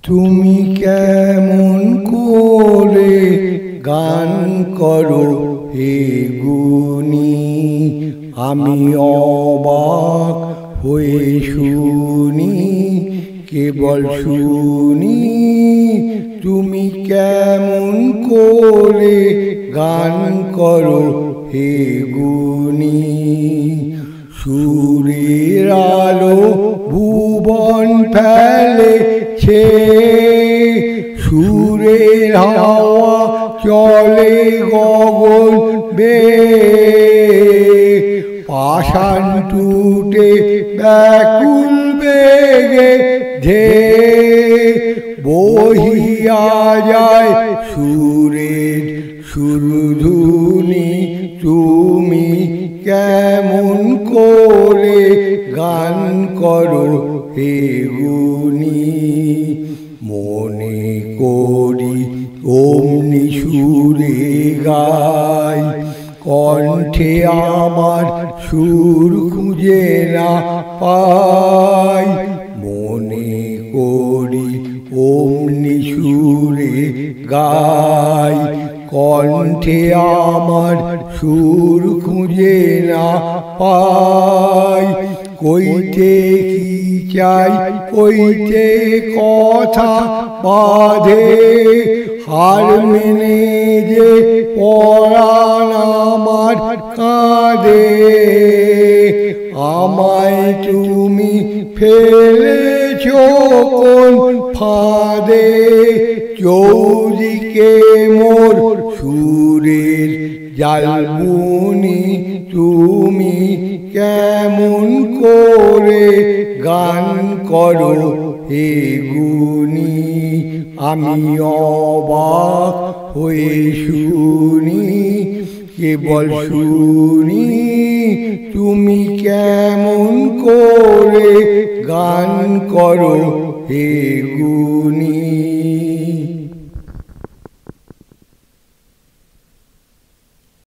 তুমি কেমন করে গান করো হে গুণী, আমি অবাক হয়ে শুনি, কেবল শুনি। তুমি কেমন করে গান করো হে গুণী, সুরের আলো ভুবন ফেলেছে, সুরের হাওয়া চলে গগন বেয়ে, পাষাণ টুটে ব্যাকুল বেগে ধেয়ে বহিয়া যায় সুরের সুরধুনী। তুমি কেমন করে গান করো হে গুণী, মনে করি অমনি সুরে গাই, কণ্ঠে আমার সুর খুঁজে না পাই। মনে করি অমনি সুরে গাই, কণ্ঠে আমার সুর খুঁজে না পাই। কইতে কি চাই কইতে কথা বাঁধে, হার মেনে যে পরাণ আমার কাঁদে। আমায় তুমি ফেলেছ কোন ফাঁদে, চৌদিকে মোর সুরের জাল বুনি। তুমি কেমন করে গান করো হে গুণী, আমি অবাক হয়ে শুনি, কেবল শুনি। তুমি কেমন করে গান করো হে গুণী।